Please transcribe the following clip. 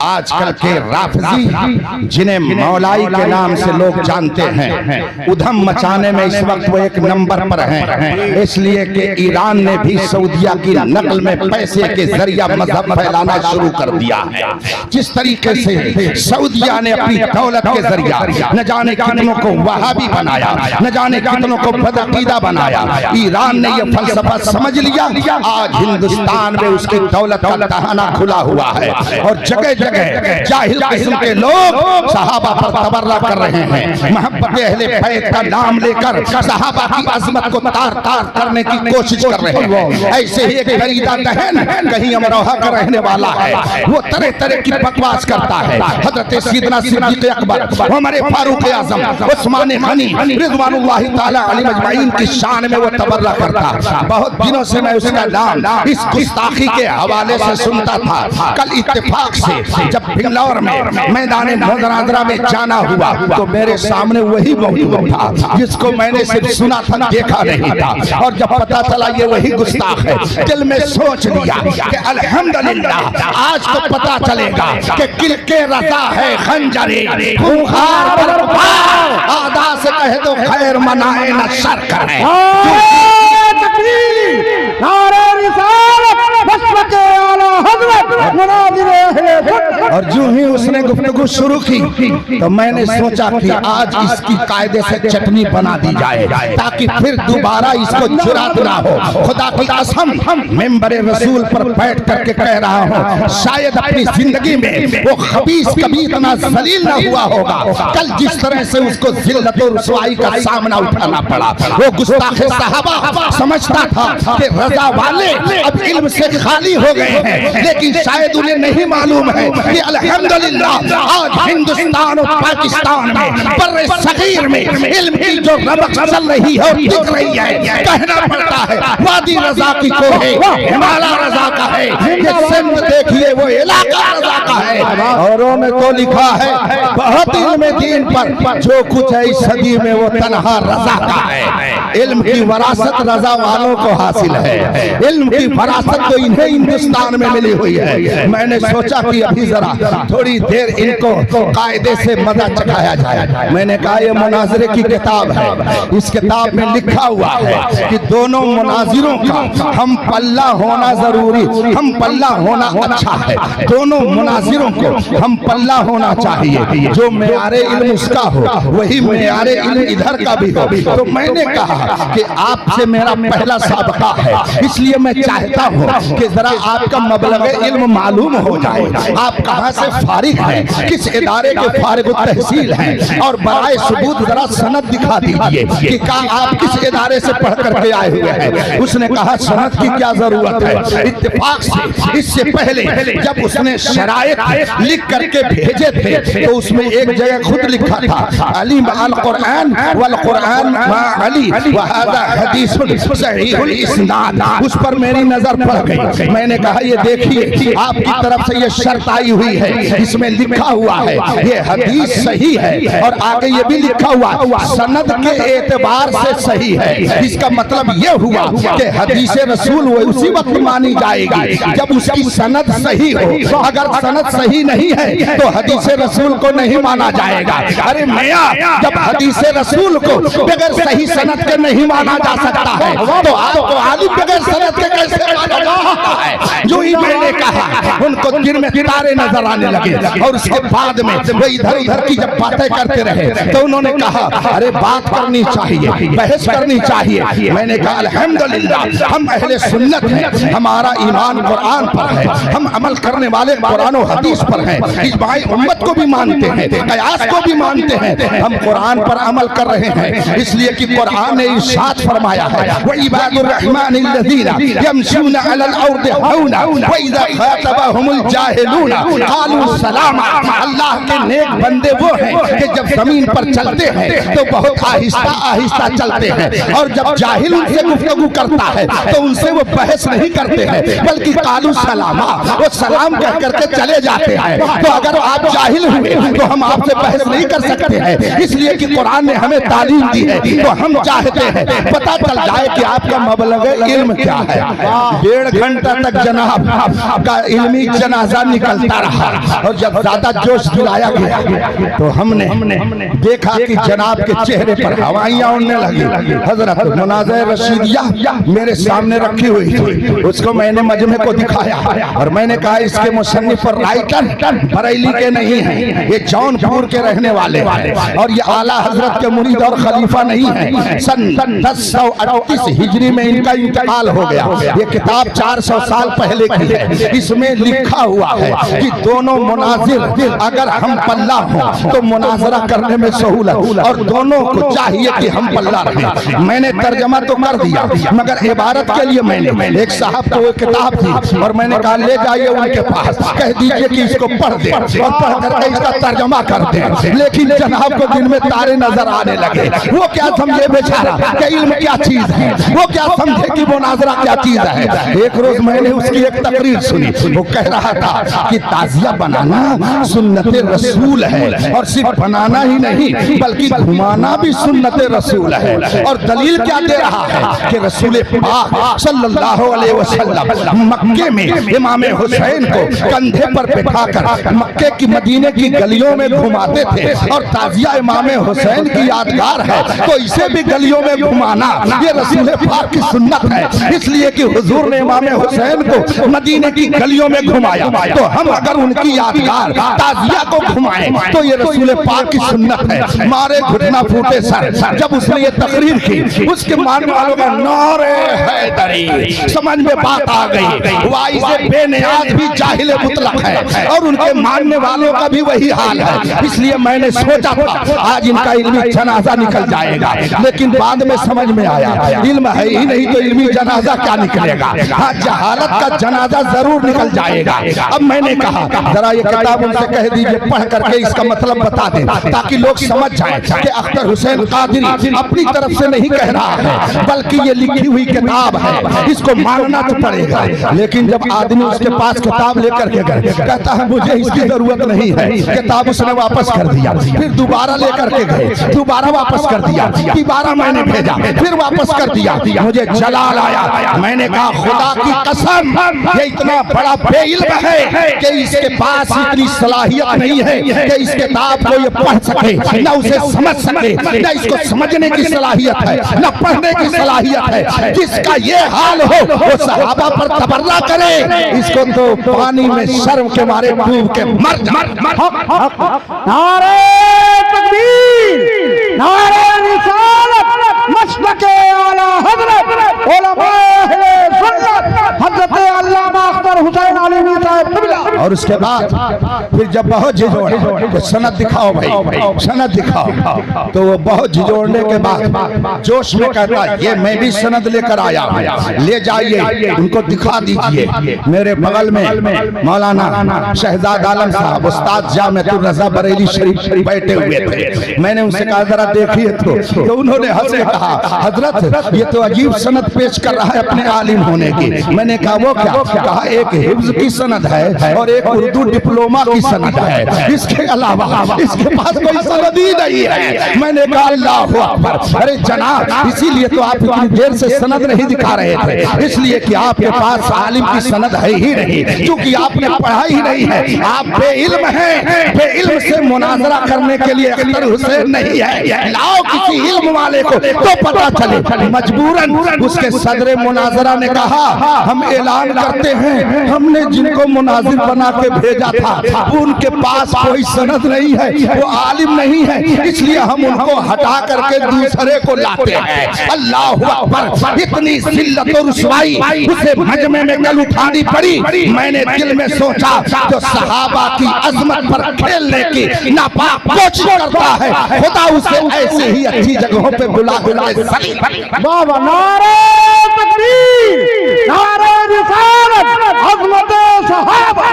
آج کل کے رافضی جنہیں مولائی کے نام سے لوگ جانتے ہیں، ادھم مچانے میں اس وقت وہ ایک نمبر پر ہیں، اس لیے کہ ایران نے بھی سعودیہ کی نقل میں پیسے کے ذریعہ مذہب پھیلانا شروع کر دیا ہے۔ جس طریقے سے سعودیہ نے اپنی دولت کے ذریعہ نہ جانے کتنوں کو وہابی بنایا، نہ جانے کتنوں کو بدعقیدہ بنایا، ایران نے یہ فلسفہ سمجھ لیا، آج ہندوستان میں اس کی دولت کا تہانہ کھلا ہوا ہے، اور جگہ جگہ جاہل قسم کے لوگ صحابہ پر تبرہ کر رہے ہیں، محبت اہل بیت کا نام لے کر صحابہ کی عظمت کو تار تار کرنے کی کوشش کر رہے ہیں۔ ایسے ہی ایک غریدہ دہن کہیں امروہہ کا رہنے والا ہے، وہ طرح طرح کی بکواس کرتا ہے، حضرت سیدنا صدیق اکبر، عمر فاروق اعظم، عثمان غنی رضوان اللہ تعالی علیہ مجمعین کی شان میں وہ تبرہ کرتا۔ بہت دنوں سے میں اس کا نام اس گستاخی کے حوالے سے سنتا تھا، کل اتفاق سے جب بنگلور میں میدان مناظرہ میں جانا ہوا تو میرے سامنے وہی موجود تھا جس کو میں نے صرف سنا تھا، دیکھا نہیں تھا، اور جب پتا چلا یہ وہی گستاخ ہے، دل میں سوچ لیا کہ الحمدللہ آج تو پتا چلے گا کہ کل کے رضا ہے خنجرے خونخوار پر پار، آدھا سے کہہ دو خیر منائے نہ شر کرے۔ نعرہ رسالت مشرق اعلی حضرت مناظر اہل سنت۔ اور جو ہی اس نے گفتگو شروع کی تو میں نے سوچا کہ آج اس کی قاعدے سے چٹنی بنا دی جائے تاکہ پھر دوبارہ اس کو جرات نہ ہو۔ خدا کی قسم منبر رسول پر بیٹھ کر کے کہہ رہا ہوں، شاید اپنی زندگی میں وہ خبیث کبھی اتنا ذلیل نہ ہوا ہوگا کل جس طرح سے اس کو ذلت و رسوائی کا سامنا اٹھانا پڑا۔ وہ گستاخ صحابہ سمجھتا تھا کہ رضا والے اب علم سے خالی ہو گئے ہیں، لیکن شاید انہیں نہیں معلوم ہے کہ الحمدللہ آج ہندوستان اور پاکستان میں بر صغیر میں علم کی جو ربق چل رہی ہے اور دکھ رہی ہے، کہنا پڑتا ہے وادی رضا کی کوہ ہمالا رضا کا ہے، یہ سمت دیکھیے وہ علاقہ رضا کا ہے۔ اوروں نے تو لکھا ہے بہت علم دین پر جو کچھ ہے اس صدی میں وہ تنہا رضا کا ہے۔ علم کی وراثت رضا والوں کو حاصل ہے، علم کی وراثت تو انہیں ہندوستان میں ملی ہوئی ہے۔ میں نے سوچا کہ ابھی ذرا تھوڑی دیر ان کو قاعدے سے مزہ چکھایا جائے۔ میں نے کہا یہ مناظرے کی کتاب ہے، اس کتاب میں لکھا ہوا ہے کہ دونوں مناظروں کا ہم پلہ ہونا ضروری، ہم پلہ ہونا اچھا ہے، دونوں مناظروں کو ہم پلہ ہونا چاہیے، جو معیار علم اس کا ہو وہی معیار علم ادھر کا بھی ہو۔ تو میں نے کہا کہ آپ سے میرا پہلا سابقہ ہے، اس لیے میں چاہتا ہوں کہ ذرا آپ کا مبلغ علم معلوم ہو جائے، آپ کہاں سے فارغ ہیں، کس ادارے کے فارغ التحصیل ہیں، اور برائے ثبوت ذرا سند دکھا دیجئے کہ آپ کس ادارے سے پڑھ کر کے آئے ہوئے ہیں۔ اس نے کہا سند کی کیا ضرورت ہے، اتفاق سے اس سے پہلے جب اس نے شرائط لکھ کر کے بھیجے تھے تو اس میں ایک جگہ خود لکھا تھا علی مع القرآن والقرآن مع علی وہذا حدیث صحیح الاسناد۔ اس پر میری نظر پڑ گئی، میں نے کہا یہ دیکھیے آپ کی طرف سے یہ شرط آئی ہوئی ہے، اس میں لکھا ہوا ہے یہ حدیث صحیح ہے، اور آگے یہ بھی لکھا ہوا سند کے اعتبار سے صحیح ہے۔ اس کا مطلب یہ ہوا کہ حدیث رسول وہ اسی وقت مانی جائے گی جب اس کی سند صحیح ہو، اگر سند صحیح نہیں ہے تو حدیث رسول کو نہیں مانا جائے گا۔ ارے میاں جب حدیث رسول کو بغیر صحیح سند کے نہیں مانا جا سکتا ہے تو آپ کو عالم بغیر سند کے کیسے مانا جا سکتا ہے؟ جو ہی میں نے کہا ان کو دن میں تارے نظر آنے لگے، اور اس کے بعد میں وہ ادھر ادھر کی جب باتیں کرتے رہے تو انہوں نے کہا ارے بات کرنی چاہیے، بحث کرنی چاہیے۔ میں نے کہا الحمدللہ ہم اہل سنت ہیں، ہمارا ایمان قرآن پر ہے، ہم عمل کرنے والے قرآن و حدیث پر ہیں، اجماع امت کو بھی مانتے ہیں، قیاس کو بھی مانتے ہیں، ہم قرآن پر عمل کر رہے ہیں، اس لیے کہ قرآن نے ارشاد فرمایا ہے وَعِبَادُ الرَّحْمَنِ الَّذِينَ يَمْشُونَ عَلَى الْأَرْضِ هَوْنًا وَإِذَا خَاطَبَهُمُ الْجَاهِلُونَ قَالُوا سَلَامًا۔ اللہ کے نیک بندے وہ ہیں کہ جب زمین پر چلتے ہیں تو بہت آہستہ آہستہ چلتے ہیں، اور جب جاہل ان سے گفتگو کرتا ہے تو ان سے وہ بحث نہیں کرتے ہیں بلکہ قالوا سلاما، وہ سلام کہہ کر کے چلے جاتے चाहते हैं तो अगर आप जाहिल हुए तो हम आपसे बहस नहीं कर सकते हैं, इसलिए कि कुरान ने हमें तालीम दी है। तो हम चाहते हैं पता चल जाए कि आपका मबलग इल्म क्या है। 1.5 घंटा तक जनाब का इल्मी जनाजा निकलता रहा और जब ज्यादा जोश दिलाया गया तो हमने देखा कि जनाब के चेहरे पर हवाइयां उड़ने लगी। हजरत मुनाज़र रशीदिया मेरे सामने रखी हुई थी, उसको मैंने मजमे को दिखाया और मैंने कहा इसके मुसन्निफ और राइटर बरेली के नहीं हैं, ये जौनपुर के रहने वाले हैं और ये आला हजरत के मुरीद और खलीफा नहीं है। सन 1038 हिजरी में इनका इंतकाल हो गया। ये किताब 400 साल पहले की है। इसमें लिखा हुआ है कि दोनों मुनाजिर अगर हम पल्ला हो तो मुनाजरा करने में सहूलत और दोनों को चाहिए कि हम पल्ला रहें। मैंने तर्जमा तो कर दिया मगर इबारत के लिए मैंने एक साहब को एक किताब थी और मैंने कहा ले जाइए उनके पास, कह दीजिए कि इसको पढ़ दे और पढ़ करके इसका तर्जमा कर दे। लेकिन जनाब को दिन में तारे नजर आने लगे। वो क्या समझे बेचारा कि इल्म क्या चीज है, वो क्या समझे कि मुनाजरा क्या चीज है। एक रोज मैंने उसकी एक तकरीर सुनी, वो कह रहा था कि ताजिया बनाना सुन्नत रसूल है और सिर्फ बनाना ही नहीं बल्कि घुमाना भी सुन्नत रसूल है। और दलील क्या दे रहा है कि रसूल पाक सल्लल्लाहु अलैहि वसल्लम मक्के में इमाम हुसैन को कंधे पर बिठाकर मक्के की मदीने की गलियों में घुमाते थे और ताजिया इमाम हुसैन की यादगार है तो इसे भी गलियों में घुमाना ये रसूल पाक की सुन्नत है। इसलिए कि हुजूर ने इमाम हुसैन को मदीने की गलियों में घुमाया तो हम अगर उनकी यादगार ताजिया को घुमाएं तो ये रसूल पाक की सुन्नत है। मारे घुटना फूटे सर जब उसने ये तकरीर की, उसके मानने वालों का नारे हैदरी, समझ में बात आ गई। वाइज़े बेनियाज भी जाहिल मुतलक है और उनके मानने वालों का भी वही हाल है। इसलिए मैंने सोचा था आज इनका इल्मी जनाजा निकल जाएगा, लेकिन बाद में समझ में आया इल्म है ही नहीं तो इल्मी जनाजा क्या निकलेगा। हाँ, जहालत का जनाजा जरूर निकल जाएगा। अब मैंने कहा जरा ये किताब उनसे कह दीजिए पढ़ करके इसका मतलब बता दें ताकि लोग समझ जाएं कि अख्तर हुसैन कादरी अपनी तरफ से नहीं कह रहा है बल्कि ये लिखी हुई किताब है, इसको मानना तो पड़ेगा। लेकिन जब आदमी उसके पास किताब लेकर के गए, कहता है मुझे इसकी जरूरत नहीं है, किताब उसने वापस कर दिया। फिर दोबारा लेकर के गए, दोबारा वापस कर दिया, दोबारा मैंने भेजा, फिर वापस कर दिया। मुझे जलाल आया, मैंने कहा खुदा की कसम ये इतना बड़ा बेइल्म है कि इसके पास इतनी सलाहियत नहीं है कि इस किताब को ये पढ़ सके, न उसे समझ सके, न इसको समझने की सलाहियत है, न पढ़ने की सलाहियत है। जिसका ये हाल हो वो सहाबा पर तबर्रा करे, इसको तो पानी में शर्म के मारे डूब के मर नारे तकबीर, नारे रिसालत, मशरक़े आला हज़रत उलमाए अहले सुन्नत हज़रत अल्लामा अख्तर हुसैन आलिमी साहब क़िबला। और उसके बाद फिर जब बहुत झिझोड़े तो सनद दिखाओ भाई, सनद दिखाओ। तो वो बहुत झिझोड़ने के बाद जोश में कहता ये मैं भी सनद लेकर आया, ले जाइए उनको दिखा दीजिए। मेरे बगल में मौलाना शहजाद आलम साहब उस्ताद जामिअतुर रज़ा बरेली शरीफ बैठे हुए थे। मैंने उनसे कहा जरा देखिए तो उन्होंने हंस के कहा हजरत ये तो अजीब सनद पेश कर रहा है अपने आलिम होने की। मैंने कहा वो क्या? कहा एक हिफ्ज की सनद है और एक उर्दू डिप्लोमा की सनद है, इसके अलावा इसके पास कोई सनद ही नहीं है। मैंने कहा अल्लाहु अकबर। अरे जनाब इसीलिए तो आप इतनी देर से सनद नहीं दिखा रहे थे, इसलिए कि आपके पास आलिम की सनद है ही नहीं, क्योंकि आपने पढ़ा ही नहीं है। आप बेइल्म हैं, बेइल्म से मुनाजरा करने के लिए अख्तर हुसैन नहीं है। लाओ किसी इल्म वाले को तो पता चले। मजबूरन उसके सदरे मुनाजरा ने कहा हम ऐलान करते हैं हमने जिनको मुनाजिर बना के भेजा था उनके पास कोई सनद नहीं है, वो आलिम नहीं है, इसलिए हम उनको हटा करके दूसरे को लाते हैं। अल्लाहु अकबर। इतनी जिल्लत और रुसवाई उसे मजमे में कल उठानी पड़ी। मैंने दिल में सोचा जो सहाबा की अजमत पर खेलने की नापाक कोशिश करता है खुदा उसे ऐसे ही अच्छी जगहों पे बुला बुला बाबा। नारे तकबीर, नारे रिसालत, अज़मत सहाबा।